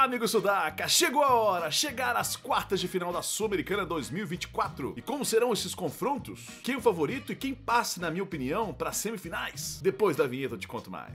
Olá, amigo Sudaca! Chegou a hora, chegar às quartas de final da Sul-Americana 2024. E como serão esses confrontos? Quem é o favorito e quem passa, na minha opinião, para as semifinais? Depois da vinheta eu te conto mais.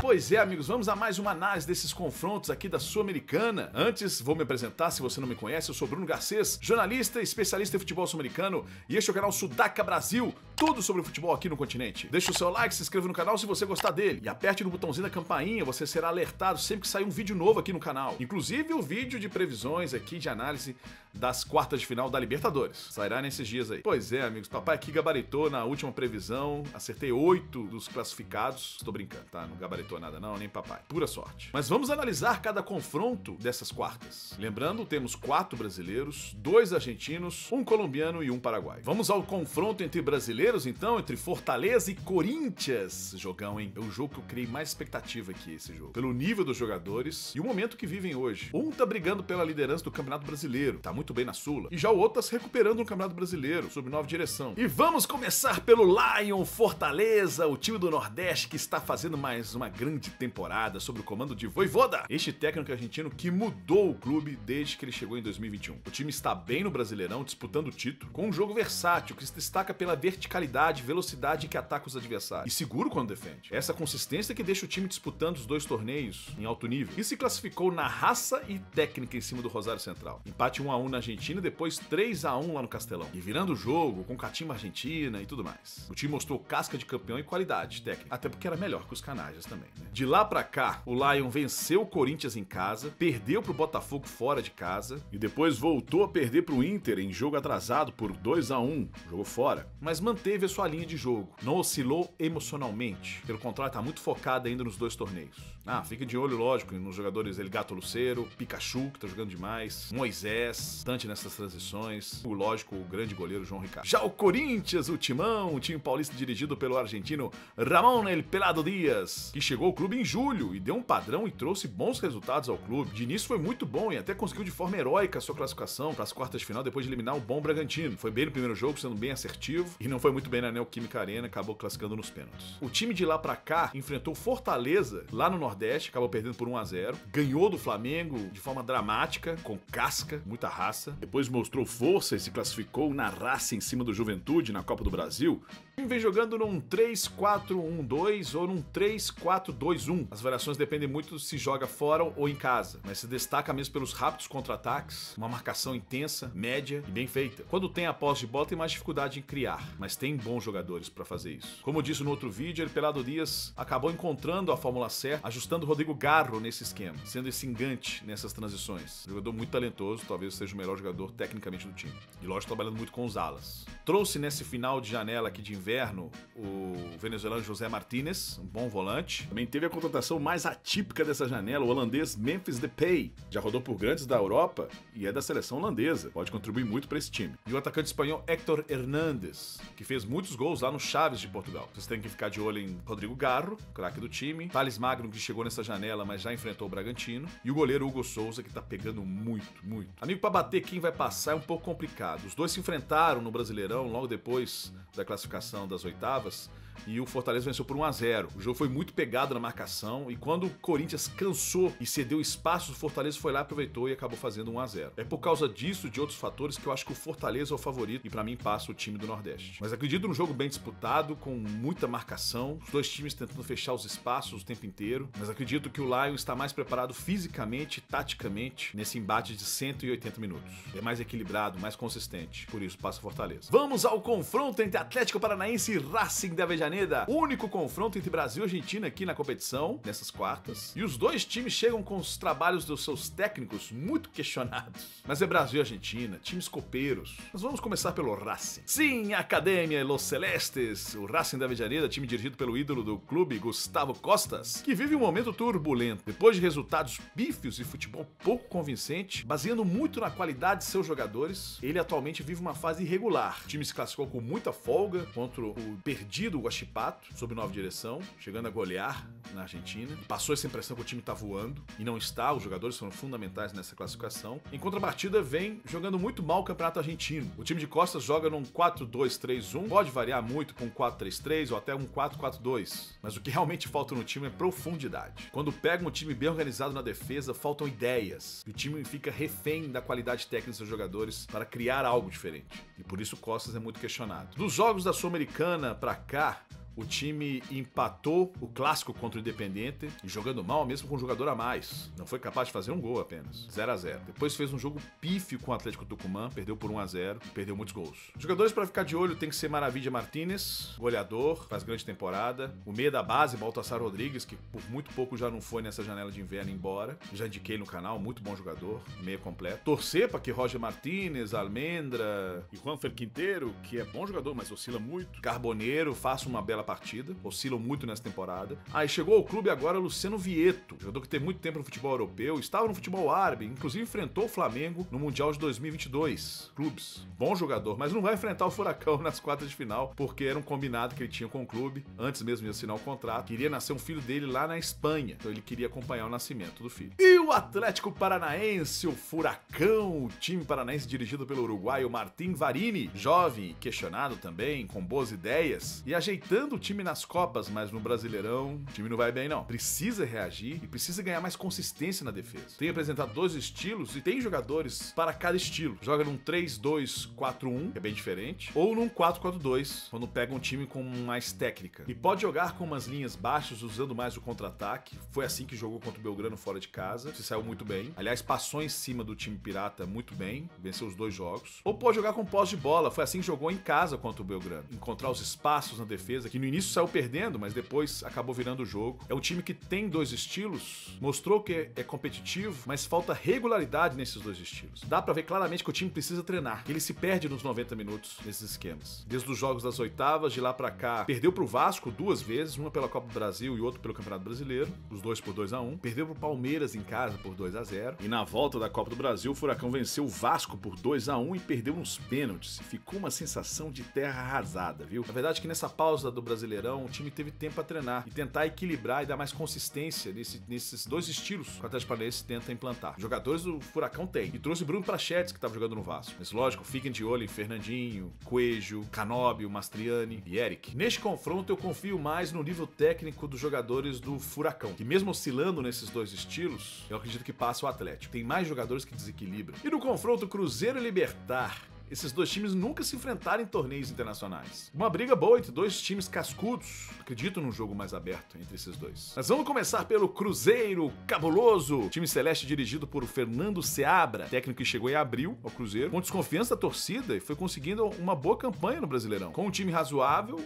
Pois é, amigos, vamos a mais uma análise desses confrontos aqui da Sul-Americana. Antes, vou me apresentar, se você não me conhece, eu sou Bruno Garcês, jornalista e especialista em futebol sul-americano, e este é o canal Sudaca Brasil, tudo sobre o futebol aqui no continente. Deixa o seu like, se inscreva no canal se você gostar dele, e aperte no botãozinho da campainha, você será alertado sempre que sair um vídeo novo aqui no canal. Inclusive o vídeo de previsões aqui de análise das quartas de final da Libertadores. Sairá nesses dias aí. Pois é, amigos, papai aqui gabaritou na última previsão, acertei 8 dos classificados. Estou brincando, tá? Não gabaritou nada não, nem papai. Pura sorte. Mas vamos analisar cada confronto dessas quartas. Lembrando, temos 4 brasileiros, 2 argentinos, 1 colombiano e 1 paraguaio. Vamos ao confronto entre brasileiros, então, entre Fortaleza e Corinthians. Jogão, hein? É o jogo que eu criei mais expectativa aqui, esse jogo. Pelo nível dos jogadores e o momento que vivem hoje. Um tá brigando pela liderança do Campeonato Brasileiro, tá muito bem na Sula. E já o outro tá se recuperando no Campeonato Brasileiro, sob nova direção. E vamos começar pelo Lion Fortaleza, o time do Nordeste que está fazendo mais uma grande temporada sob o comando de Vojvoda, este técnico argentino que mudou o clube desde que ele chegou em 2021. O time está bem no Brasileirão, disputando o título, com um jogo versátil que se destaca pela verticalidade, velocidade que ataca os adversários e seguro quando defende. Essa consistência que deixa o time disputando os 2 torneios em alto nível e se classificou na raça e técnica em cima do Rosário Central. Empate 1 a 1 na Argentina e depois 3 a 1 lá no Castelão. E virando o jogo com catimba argentina e tudo mais. O time mostrou casca de campeão e qualidade técnica, até porque era melhor que os canalhas também, né? De lá pra cá, o Lion venceu o Corinthians em casa, perdeu pro Botafogo fora de casa e depois voltou a perder pro Inter em jogo atrasado por 2 a 1, jogou fora, mas manteve a sua linha de jogo, não oscilou emocionalmente, pelo contrário, tá muito focado ainda nos 2 torneios. Fica de olho, lógico, nos jogadores El Gato Lucero, Pikachu, que tá jogando demais, Moisés, bastante nessas transições, o lógico, o grande goleiro João Ricardo. Já o Corinthians, o Timão, o time paulista dirigido pelo argentino Ramón El Pelado Díaz, que chegou ao clube em julho e deu um padrão e trouxe bons resultados ao clube. De início foi muito bom e até conseguiu de forma heróica a sua classificação para as quartas de final depois de eliminar o bom Bragantino. Foi bem no primeiro jogo, sendo bem assertivo, e não foi muito bem na Neoquímica Arena, acabou classificando nos pênaltis. O time de lá pra cá enfrentou Fortaleza lá no Nordeste, acabou perdendo por 1 a 0, ganhou do Flamengo de forma dramática, com casca, muita raça, depois mostrou força e se classificou na raça em cima do Juventude na Copa do Brasil. O time vem jogando num 3-4-1-2 ou num 3-4-2-1. As variações dependem muito se joga fora ou em casa, mas se destaca mesmo pelos rápidos contra-ataques, uma marcação intensa, média e bem feita. Quando tem a posse de bola tem mais dificuldade em criar, mas tem bons jogadores para fazer isso. Como eu disse no outro vídeo, El Pelado Díaz acabou encontrando a fórmula certa, ajustando o Rodrigo Garro nesse esquema, sendo esse engante nessas transições. Jogador muito talentoso, talvez seja o melhor jogador tecnicamente do time. E lógico, trabalhando muito com os alas. Trouxe nesse final de janela aqui de inverno o venezuelano José Martínez, um bom volante. Também teve a contratação mais atípica dessa janela, o holandês Memphis Depay. Já rodou por grandes da Europa e é da seleção holandesa. Pode contribuir muito para esse time. E o atacante espanhol Héctor Hernández, que fez muitos gols lá no Chaves de Portugal. Vocês têm que ficar de olho em Rodrigo Garro, craque do time. Thales Magno, que chegou nessa janela, mas já enfrentou o Bragantino. E o goleiro Hugo Souza, que tá pegando muito, muito. Amigo, para bater quem vai passar é um pouco complicado. Os dois se enfrentaram no Brasileirão logo depois da classificação das oitavas. E o Fortaleza venceu por 1 a 0. O jogo foi muito pegado na marcação e quando o Corinthians cansou e cedeu espaço, o Fortaleza foi lá, aproveitou e acabou fazendo 1 a 0. É por causa disso e de outros fatores que eu acho que o Fortaleza é o favorito e pra mim passa o time do Nordeste. Mas acredito num jogo bem disputado, com muita marcação, os 2 times tentando fechar os espaços o tempo inteiro, mas acredito que o Lion está mais preparado fisicamente e taticamente nesse embate de 180 minutos. É mais equilibrado, mais consistente, por isso passa o Fortaleza. Vamos ao confronto entre Atlético Paranaense e Racing de Avellaneda. Único confronto entre Brasil e Argentina aqui na competição, nessas quartas. E os 2 times chegam com os trabalhos dos seus técnicos muito questionados. Mas é Brasil e Argentina, times copeiros. Mas vamos começar pelo Racing. Sim, a Academia Los Celestes, o Racing da Avellaneda, time dirigido pelo ídolo do clube, Gustavo Costas, que vive um momento turbulento. Depois de resultados pífios e futebol pouco convincente, baseando muito na qualidade de seus jogadores, ele atualmente vive uma fase irregular. O time se classificou com muita folga contra o perdido Huachipato, sob nova direção, chegando a golear na Argentina. Passou essa impressão que o time tá voando, e não está, os jogadores foram fundamentais nessa classificação. Em contrapartida, vem jogando muito mal o campeonato argentino. O time de Costas joga num 4-2-3-1, pode variar muito para um 4-3-3 ou até um 4-4-2, mas o que realmente falta no time é profundidade. Quando pega um time bem organizado na defesa, faltam ideias, e o time fica refém da qualidade técnica dos seus jogadores para criar algo diferente, e por isso o Costas é muito questionado. Dos jogos da Sul-Americana pra cá, o time empatou o clássico contra o Independiente, e jogando mal mesmo com um jogador a mais. Não foi capaz de fazer um gol apenas. 0-0. Depois fez um jogo pífio com o Atlético Tucumã, perdeu por 1-0, perdeu muitos gols. Jogadores para ficar de olho tem que ser Maravilla Martínez, goleador, faz grande temporada. O meia da base, Baltasar Rodrigues, que por muito pouco já não foi nessa janela de inverno embora. Já indiquei no canal, muito bom jogador, meia completo. Torcer para que Roger Martínez, Almendra e Juanfer Quinteiro, que é bom jogador, mas oscila muito. Carboneiro, faça uma bela partida, oscilam muito nessa temporada. E chegou ao clube agora Luciano Vieto, jogador que tem muito tempo no futebol europeu, estava no futebol árabe, inclusive enfrentou o Flamengo no Mundial de 2022. Clubes, bom jogador, mas não vai enfrentar o Furacão nas quartas de final, porque era um combinado que ele tinha com o clube, antes mesmo de assinar o contrato. Queria nascer um filho dele lá na Espanha, então ele queria acompanhar o nascimento do filho. E o Atlético Paranaense, o Furacão, o time paranaense dirigido pelo uruguaio Martín Varini, jovem, questionado também, com boas ideias, e ajeitando o time nas Copas, mas no Brasileirão o time não vai bem não. Precisa reagir e precisa ganhar mais consistência na defesa. Tem apresentado dois estilos e tem jogadores para cada estilo. Joga num 3-2-4-1, que é bem diferente, ou num 4-4-2, quando pega um time com mais técnica. E pode jogar com umas linhas baixas, usando mais o contra-ataque. Foi assim que jogou contra o Belgrano fora de casa. Se saiu muito bem. Aliás, passou em cima do time pirata muito bem. Venceu os dois jogos. Ou pode jogar com posse de bola. Foi assim que jogou em casa contra o Belgrano. Encontrar os espaços na defesa, que no início saiu perdendo, mas depois acabou virando o jogo. É um time que tem dois estilos, mostrou que é competitivo, mas falta regularidade nesses dois estilos. Dá pra ver claramente que o time precisa treinar, que ele se perde nos 90 minutos nesses esquemas. Desde os jogos das oitavas, de lá pra cá, perdeu pro Vasco duas vezes, uma pela Copa do Brasil e outra pelo Campeonato Brasileiro, os dois por 2-1. Perdeu pro Palmeiras em casa por 2-0. E na volta da Copa do Brasil, o Furacão venceu o Vasco por 2-1 e perdeu nos pênaltis. Ficou uma sensação de terra arrasada, viu? Na verdade que nessa pausa do Brasileirão, o time teve tempo para treinar e tentar equilibrar e dar mais consistência nesses dois estilos que o Atlético Paranaense tenta implantar. Os jogadores do Furacão tem. E trouxe Bruno Prachetes, que estava jogando no Vasco. Mas lógico, fiquem de olho em Fernandinho, Coelho, Canóbio, Mastriani e Eric. Neste confronto, eu confio mais no nível técnico dos jogadores do Furacão, que mesmo oscilando nesses dois estilos, eu acredito que passa o Atlético. Tem mais jogadores que desequilibram. E no confronto Cruzeiro e Libertad, esses dois times nunca se enfrentaram em torneios internacionais. Uma briga boa entre dois times cascudos. Acredito num jogo mais aberto entre esses dois. Mas vamos começar pelo Cruzeiro cabuloso. Time celeste dirigido por Fernando Seabra, técnico que chegou em abril ao Cruzeiro, com desconfiança da torcida e foi conseguindo uma boa campanha no Brasileirão. Com um time razoável,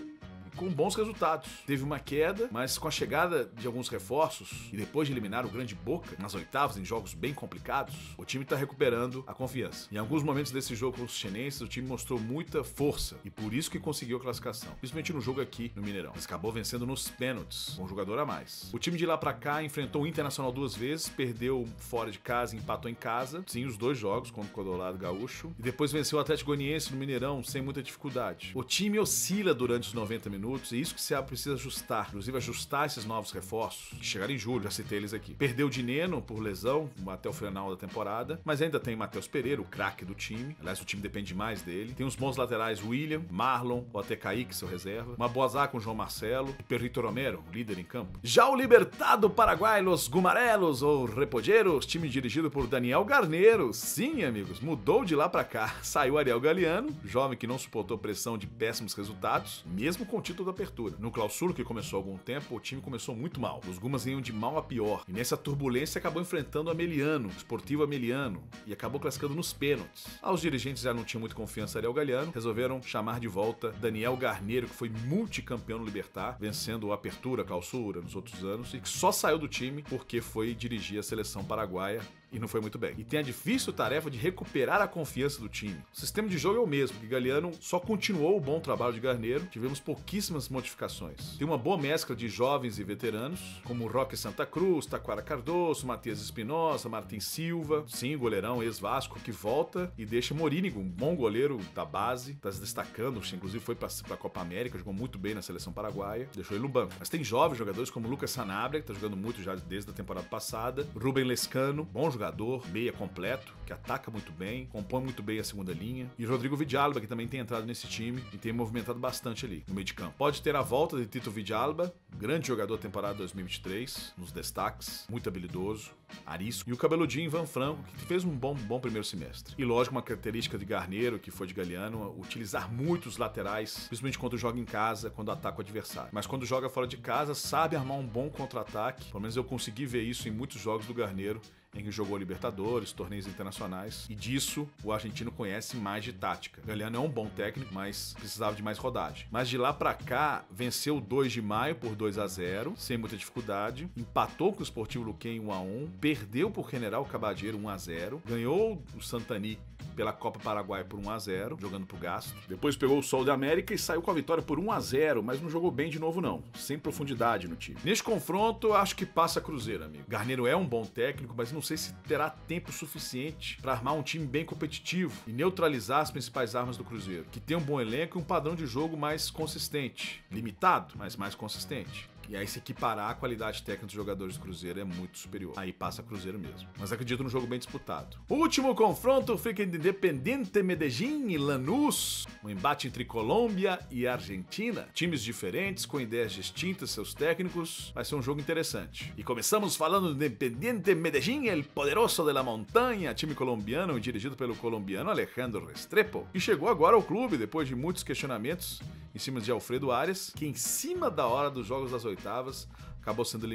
com bons resultados. Teve uma queda, mas com a chegada de alguns reforços e depois de eliminar o grande Boca nas oitavas em jogos bem complicados, o time está recuperando a confiança. Em alguns momentos desse jogo com os chinenses, o time mostrou muita força e por isso que conseguiu a classificação, principalmente no jogo aqui no Mineirão. Mas acabou vencendo nos pênaltis, com um jogador a mais. O time de lá pra cá enfrentou o Internacional duas vezes, perdeu fora de casa e empatou em casa, sim, os dois jogos contra o Codolado Gaúcho, e depois venceu o Atlético Goianiense no Mineirão sem muita dificuldade. O time oscila durante os 90 minutos, e isso que o Seabra precisa ajustar, inclusive ajustar esses novos reforços, que chegaram em julho, já citei eles aqui. Perdeu o Dineno por lesão até o final da temporada, mas ainda tem Matheus Pereira, o craque do time. Aliás, o time depende mais dele. Tem os bons laterais William, Marlon, ou até Kaique, seu reserva. Uma boa zaga com João Marcelo e Perrito Romero, líder em campo. Já o Libertad do Paraguai, Los Gumarelos, ou Repolleiros, time dirigido por Daniel Garneiro. Sim, amigos, mudou de lá pra cá. Saiu Ariel Galeano, jovem que não suportou pressão de péssimos resultados, mesmo com o título da apertura. No clausura, que começou há algum tempo, o time começou muito mal. Os Gumas iam de mal a pior. E nessa turbulência acabou enfrentando o Ameliano, o Sportivo Ameliano, e acabou classificando nos pênaltis. Os dirigentes já não tinham muita confiança em Ariel Galeano, resolveram chamar de volta Daniel Garneiro, que foi multicampeão no Libertad, vencendo a apertura, a clausura nos outros anos, e que só saiu do time porque foi dirigir a seleção paraguaia e não foi muito bem. E tem a difícil tarefa de recuperar a confiança do time. O sistema de jogo é o mesmo, que Galeano só continuou o bom trabalho de Garneiro, tivemos pouquíssimas modificações. Tem uma boa mescla de jovens e veteranos, como Roque Santa Cruz, Taquara Cardoso, Matias Espinosa, Martin Silva, sim, goleirão ex-Vasco, que volta e deixa Morínigo, um bom goleiro da base, tá se destacando, inclusive foi pra Copa América, jogou muito bem na seleção paraguaia, deixou ele no banco. Mas tem jovens jogadores como Lucas Sanabria, que tá jogando muito já desde a temporada passada, Rubem Lescano, bom jogador, meia completo, que ataca muito bem, compõe muito bem a segunda linha, e Rodrigo Vidalba, que também tem entrado nesse time e tem movimentado bastante ali no meio de campo. Pode ter a volta de Tito Vidalba, grande jogador da temporada 2023, nos destaques, muito habilidoso, arisco, e o cabeludinho Ivan Franco, que fez um bom primeiro semestre. E lógico, uma característica de Garneiro, que foi de Galeano, utilizar muitos laterais, principalmente quando joga em casa, quando ataca o adversário. Mas quando joga fora de casa, sabe armar um bom contra-ataque. Pelo menos eu consegui ver isso em muitos jogos do Garneiro, em que jogou Libertadores, torneios internacionais, e disso o argentino conhece mais de tática. Galeano é um bom técnico, mas precisava de mais rodagem. Mas de lá pra cá, venceu o 2 de maio por 2-0, sem muita dificuldade, empatou com o Sportivo Luquem 1-1, perdeu por General Cabadeiro 1-0, ganhou o Santani pela Copa Paraguai por 1-0, jogando pro gasto. Depois pegou o Sol de América e saiu com a vitória por 1-0, mas não jogou bem de novo não, sem profundidade no time. Neste confronto, acho que passa Cruzeiro, amigo. Garneiro é um bom técnico, mas não sei se terá tempo suficiente para armar um time bem competitivo e neutralizar as principais armas do Cruzeiro, que tem um bom elenco e um padrão de jogo mais consistente. Limitado, mas mais consistente. E aí se equiparar, a qualidade técnica dos jogadores do Cruzeiro é muito superior. Aí passa Cruzeiro mesmo. Mas acredito no jogo bem disputado. O último confronto fica entre Independiente Medellín e Lanús. Um embate entre Colômbia e Argentina. Times diferentes, com ideias distintas, seus técnicos. Vai ser um jogo interessante. E começamos falando do Independiente Medellín, el poderoso de la montanha, time colombiano dirigido pelo colombiano Alejandro Restrepo. E chegou agora ao clube, depois de muitos questionamentos em cima de Alfredo Arias, que em cima da hora dos jogos das oitavas acabou sendo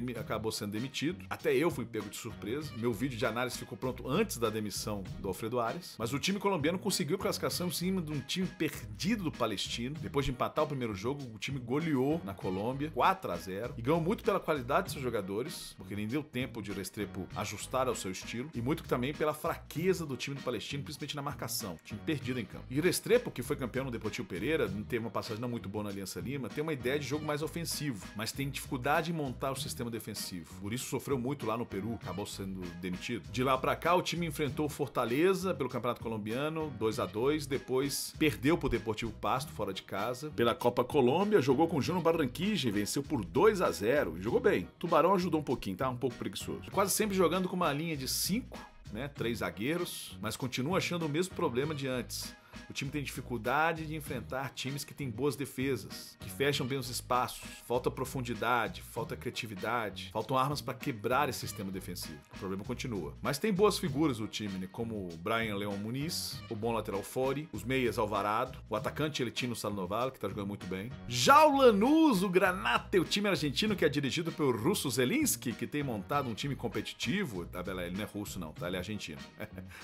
demitido. Até eu fui pego de surpresa. Meu vídeo de análise ficou pronto antes da demissão do Alfredo Arias. Mas o time colombiano conseguiu classificação em cima de um time perdido do Palestino. Depois de empatar o primeiro jogo, o time goleou na Colômbia 4-0 e ganhou muito pela qualidade de seus jogadores, porque nem deu tempo de Restrepo ajustar ao seu estilo, e muito também pela fraqueza do time do Palestino, principalmente na marcação. Time perdido em campo. E Restrepo, que foi campeão no Deportivo Pereira, teve uma passagem não muito boa na Aliança Lima, tem uma ideia de jogo mais ofensivo, mas tem dificuldade em montar o sistema defensivo. Por isso sofreu muito lá no Peru, acabou sendo demitido. De lá pra cá, o time enfrentou Fortaleza pelo Campeonato Colombiano, 2-2, depois perdeu pro Deportivo Pasto, fora de casa. Pela Copa Colômbia, jogou com o Júnior Barranquilla e venceu por 2-0. Jogou bem. Tubarão ajudou um pouquinho, tá? Um pouco preguiçoso. Quase sempre jogando com uma linha de 5, né? 3 zagueiros, mas continua achando o mesmo problema de antes. O time tem dificuldade de enfrentar times que têm boas defesas, que fecham bem os espaços, falta profundidade, falta criatividade, faltam armas para quebrar esse sistema defensivo. O problema continua. Mas tem boas figuras do time, né? Como o Brian Leon Muniz, o bom lateral Fori, os meias Alvarado, o atacante Elitino Salnoval, que tá jogando muito bem. Já o Lanús, o Granate, o time argentino que é dirigido pelo Russo Zelinski, que tem montado um time competitivo. Ele não é russo não, tá? Ele é argentino.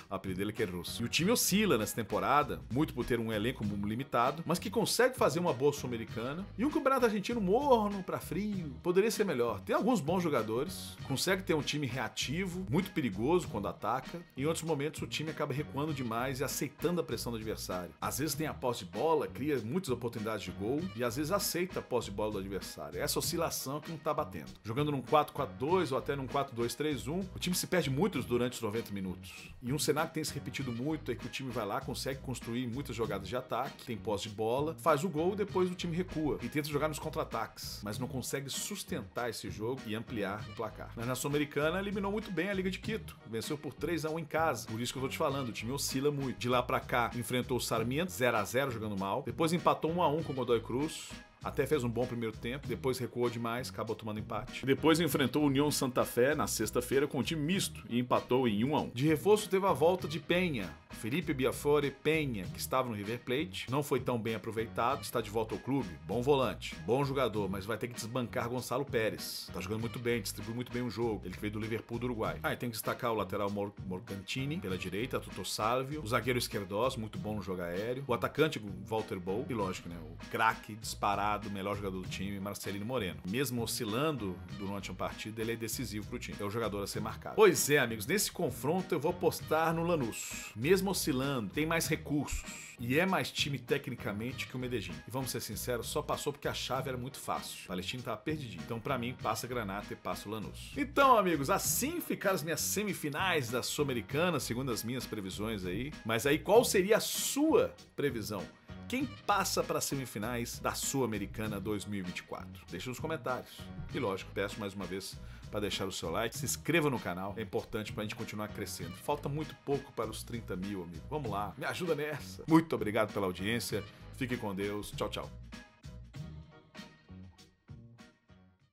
O apelido dele é que é russo. E o time oscila nessa temporada, muito por ter um elenco limitado, mas que consegue fazer uma boa Sul-Americana. E um campeonato argentino morno pra frio. Poderia ser melhor. Tem alguns bons jogadores, consegue ter um time reativo, muito perigoso quando ataca. Em outros momentos o time acaba recuando demais e aceitando a pressão do adversário. Às vezes tem a posse de bola, cria muitas oportunidades de gol e às vezes aceita a posse de bola do adversário. Essa oscilação que não tá batendo. Jogando num 4-4-2 ou até num 4-2-3-1, o time se perde muito durante os 90 minutos. E um cenário que tem se repetido muito é que o time vai lá, consegue construir muitas jogadas de ataque, tem posse de bola, faz o gol e depois o time recua e tenta jogar nos contra-ataques, mas não consegue sustentar esse jogo e ampliar o placar. Mas na Sul-Americana eliminou muito bem a Liga de Quito, venceu por 3-1 em casa, por isso que eu tô te falando, o time oscila muito. De lá pra cá, enfrentou o Sarmiento, 0-0 jogando mal, depois empatou 1-1 com o Godoy Cruz, até fez um bom primeiro tempo, depois recuou demais, acabou tomando empate. Depois enfrentou o União Santa Fé na sexta-feira com um time misto e empatou em 1-1. De reforço teve a volta de Penha, Felipe Biafore Penha, que estava no River Plate, não foi tão bem aproveitado, está de volta ao clube, bom volante, bom jogador, mas vai ter que desbancar Gonçalo Pérez. Tá jogando muito bem, distribui muito bem o jogo, ele que veio do Liverpool do Uruguai. E tem que destacar o lateral Morgantini, pela direita, Tuto Salvio, o zagueiro Esquerdós, muito bom no jogo aéreo, o atacante Walter Bow, e lógico, né, o craque disparado disparado, melhor jogador do time, Marcelino Moreno. Mesmo oscilando durante uma partida, ele é decisivo pro time. É o jogador a ser marcado. Pois é, amigos, nesse confronto eu vou apostar no Lanús. Mesmo oscilando, tem mais recursos. E é mais time tecnicamente que o Medellín. E vamos ser sinceros, só passou porque a chave era muito fácil. O Palestino tava perdidinho. Então, pra mim, passa Granata e passa o Lanús. Então, amigos, assim ficaram as minhas semifinais da Sul-Americana, segundo as minhas previsões aí. Mas aí, qual seria a sua previsão? Quem passa para as semifinais da Sul-Americana 2024? Deixa nos comentários. E lógico, peço mais uma vez para deixar o seu like, se inscreva no canal, é importante para a gente continuar crescendo. Falta muito pouco para os 30 mil, amigo. Vamos lá, me ajuda nessa. Muito obrigado pela audiência, fique com Deus, tchau, tchau.